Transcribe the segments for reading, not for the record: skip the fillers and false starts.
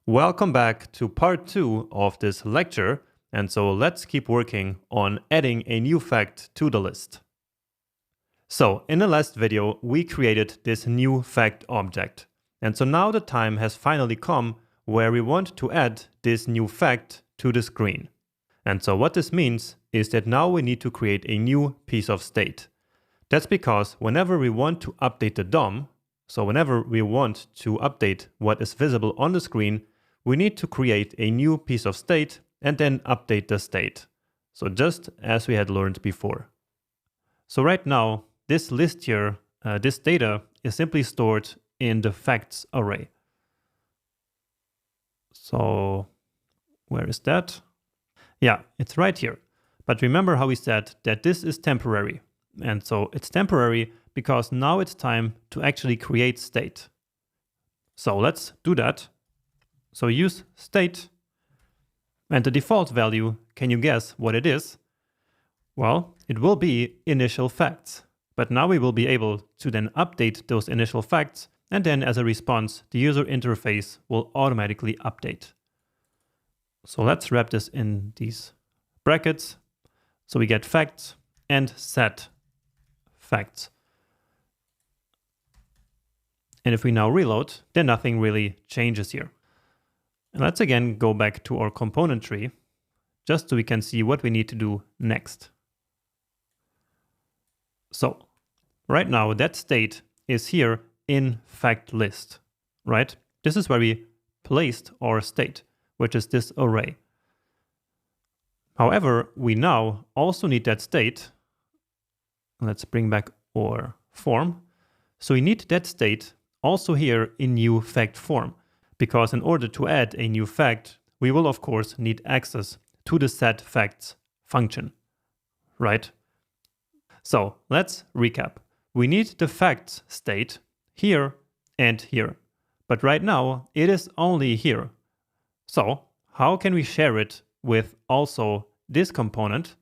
Welcome back to part 2 of this lecture, and so let's keep working on adding a new fact to the list. So in the last video we created this new fact object, and so now the time has finally come where we want to add this new fact to the screen. And so what this means is that now we need to create a new piece of state. That's because whenever we want to update the DOM, so whenever we want to update what is visible on the screen, we need to create a new piece of state and then update the state. So just as we had learned before. So right now, this list here, this data is simply stored in the facts array. So where is that? Yeah, it's right here. But remember how we said that this is temporary. And so it's temporary because now it's time to actually create state. So let's do that. So use state, and the default value, can you guess what it is? Well, it will be initial facts, but now we will be able to then update those initial facts, and then as a response, the user interface will automatically update. So let's wrap this in these brackets. So we get facts and set facts. And if we now reload, then nothing really changes here. And let's again go back to our component tree, just so we can see what we need to do next. So right now that state is here in fact list, right? This is where we placed our state, which is this array. However, we now also need that state. Let's bring back our form. So we need that state also here in new fact form. Because in order to add a new fact, we will of course need access to the setFacts function, right? So let's recap. We need the facts state here and here, but right now it is only here. So how can we share it with also this component?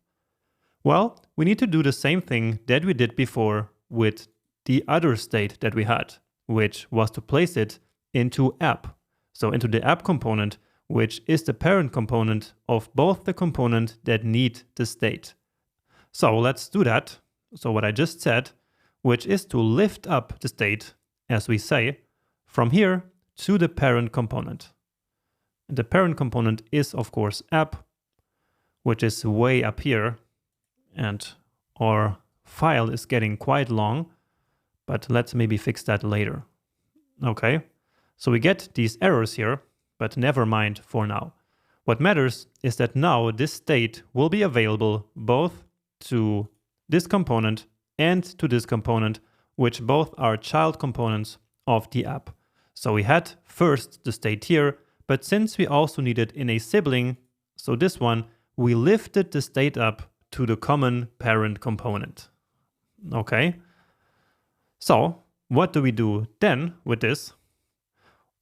Well, we need to do the same thing that we did before with the other state that we had, which was to place it into app. So into the app component, which is the parent component of both the component that need the state. So let's do that. So what I just said, which is to lift up the state, as we say, from here to the parent component. And the parent component is of course app, which is way up here. And our file is getting quite long, but let's maybe fix that later. Okay. So we get these errors here, but never mind for now. What matters is that now this state will be available both to this component and to this component, which both are child components of the app. So we had first the state here, but since we also need it in a sibling, so this one, we lifted the state up to the common parent component. Okay. So what do we do then with this?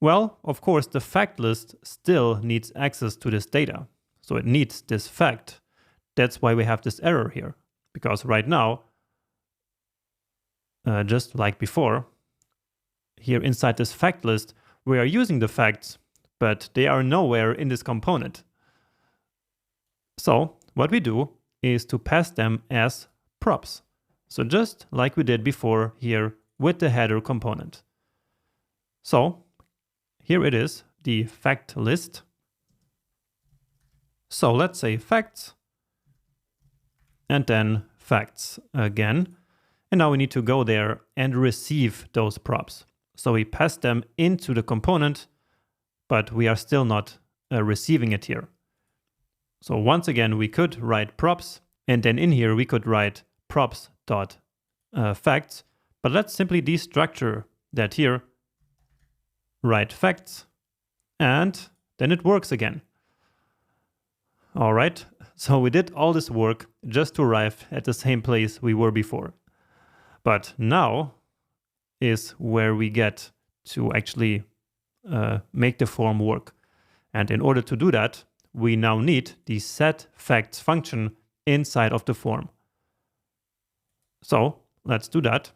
Well, of course, the fact list still needs access to this data. So it needs this fact. That's why we have this error here. Because right now, just like before, here inside this fact list, we are using the facts, but they are nowhere in this component. So what we do is to pass them as props. So just like we did before here with the header component. So here it is, the fact list. So let's say facts, and then facts again. And now we need to go there and receive those props. So we pass them into the component, but we are still not receiving it here. So once again, we could write props, and then in here we could write props.facts, but let's simply destructure that here. Write facts, and then it works again. All right, so we did all this work just to arrive at the same place we were before. But now is where we get to actually make the form work. And in order to do that, we now need the setFacts function inside of the form. So let's do that.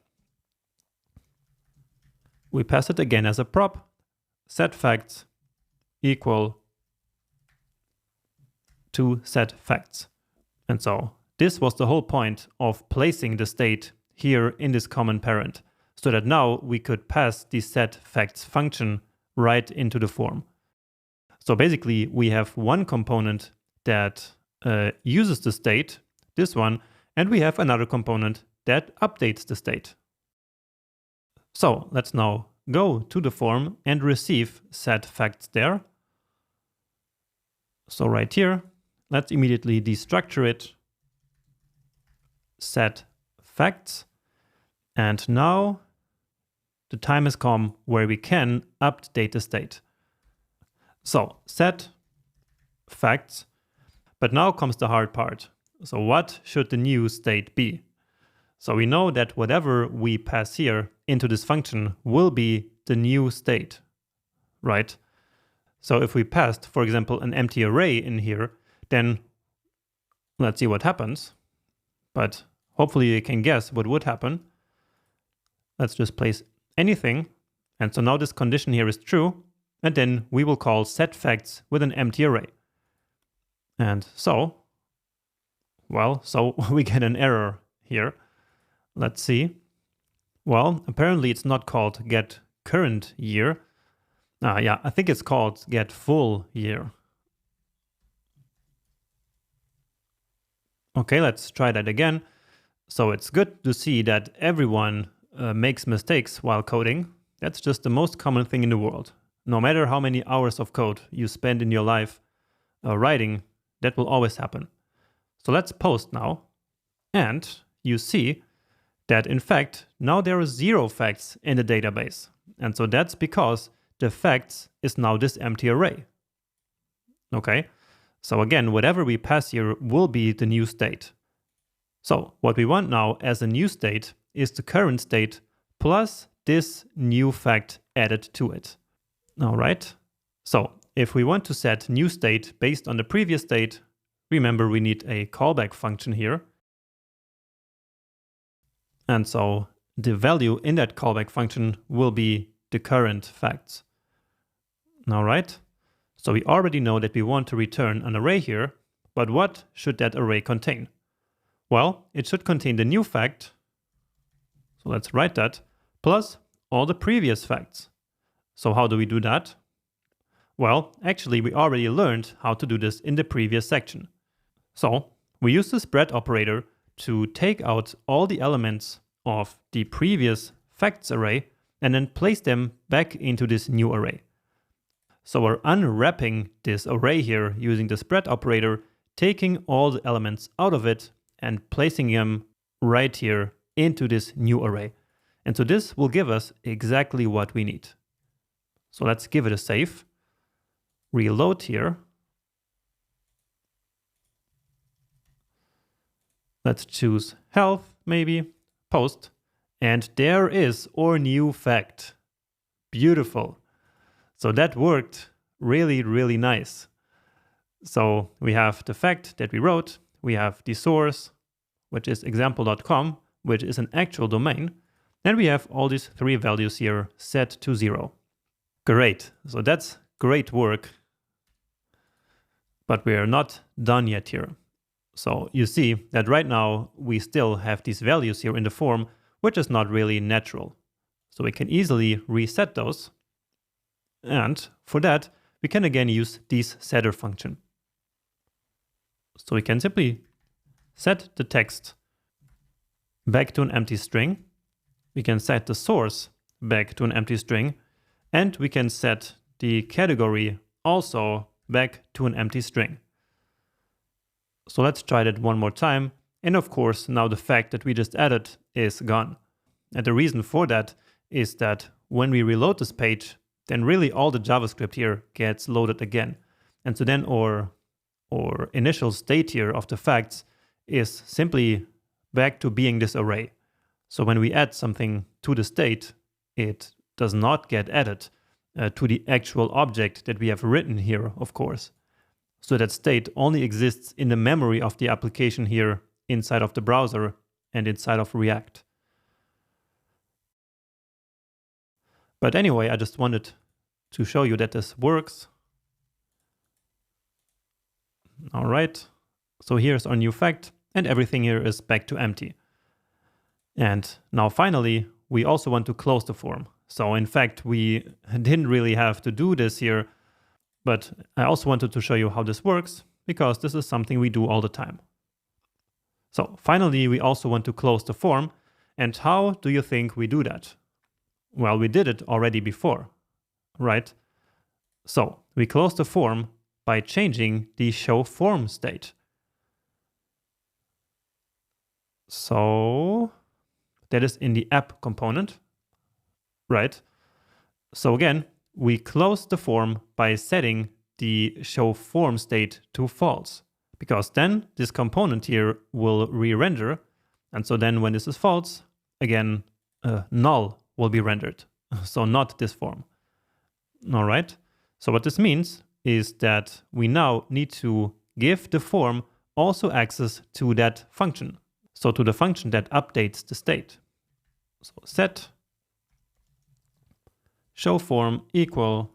We pass it again as a prop, setFacts equal to set facts. And so this was the whole point of placing the state here in this common parent, so that now we could pass the set facts function right into the form. So basically we have one component that uses the state, this one, and we have another component that updates the state. So let's now go to the form and receive set facts there. So right here, let's immediately destructure it, set facts, and now the time has come where we can update the state. So set facts, but now comes the hard part. So what should the new state be? So we know that whatever we pass here into this function will be the new state, right? So if we passed, for example, an empty array in here, then let's see what happens. But hopefully you can guess what would happen. Let's just place anything. And so now this condition here is true. And then we will call set facts with an empty array. And so, well, so we get an error here. Let's see. Well, apparently it's not called get current year. Yeah, I think it's called get full year. Okay, let's try that again. So it's good to see that everyone makes mistakes while coding. That's just the most common thing in the world. No matter how many hours of code you spend in your life writing, that will always happen. So let's post now. And you see that in fact, now there are 0 facts in the database. And so that's because the facts is now this empty array. Okay, so again, whatever we pass here will be the new state. So what we want now as a new state is the current state plus this new fact added to it. All right, so if we want to set new state based on the previous state, remember we need a callback function here. And so the value in that callback function will be the current facts. All right, so we already know that we want to return an array here, but what should that array contain? Well, it should contain the new fact, so let's write that, plus all the previous facts. So how do we do that? Well, actually we already learned how to do this in the previous section. So we use the spread operator to take out all the elements of the previous facts array and then place them back into this new array. So we're unwrapping this array here using the spread operator, taking all the elements out of it and placing them right here into this new array. And so this will give us exactly what we need. So let's give it a save, reload here. Let's choose health, maybe, post, and there is our new fact. Beautiful. So that worked really, really nice. So we have the fact that we wrote, we have the source, which is example.com, which is an actual domain, and we have all these 3 values here set to 0. Great, so that's great work, but we are not done yet here. So you see that right now we still have these values here in the form, which is not really natural. So we can easily reset those. And for that, we can again use this setter function. So we can simply set the text back to an empty string. We can set the source back to an empty string. And we can set the category also back to an empty string. So let's try that one more time. And of course, now the fact that we just added is gone. And the reason for that is that when we reload this page, then really all the JavaScript here gets loaded again. And so then our initial state here of the facts is simply back to being this array. So when we add something to the state, it does not get added to the actual object that we have written here, of course. So that state only exists in the memory of the application here inside of the browser and inside of React. But anyway, I just wanted to show you that this works. All right. So here's our new fact, and everything here is back to empty. And now finally, we also want to close the form. So in fact, we didn't really have to do this here, but I also wanted to show you how this works, because this is something we do all the time. So finally, we also want to close the form. And how do you think we do that? Well, we did it already before, right? So we close the form by changing the show form state. So that is in the app component, right? So again, we close the form by setting the show form state to false, because then this component here will re-render. And so then when this is false, again, null will be rendered. So not this form. All right. So what this means is that we now need to give the form also access to that function. So to the function that updates the state. So set show form equal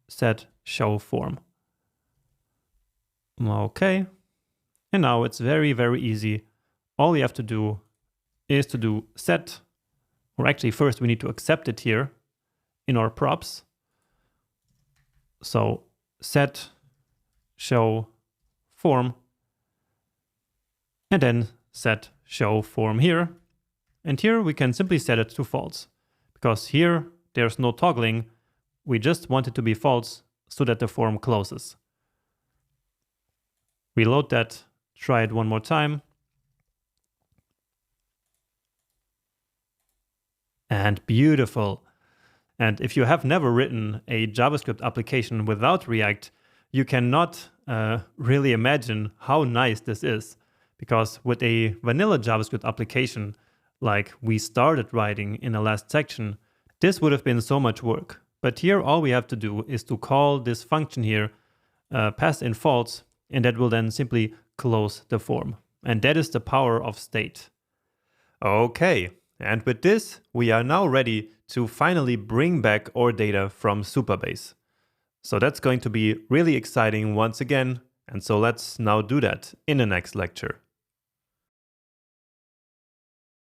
set show form. Okay. And now it's very, very easy. All we have to do is to do set, or actually first we need to accept it here in our props. So set show form, and then set show form here. And here we can simply set it to false, because here there's no toggling. We just want it to be false so that the form closes. Reload that, try it one more time. And beautiful. And if you have never written a JavaScript application without React, you cannot really imagine how nice this is. Because with a vanilla JavaScript application, like we started writing in the last section, this would have been so much work. But here all we have to do is to call this function here, pass in false, and that will then simply close the form. And that is the power of state. Okay, and with this, we are now ready to finally bring back our data from Supabase. So that's going to be really exciting once again. And so let's now do that in the next lecture.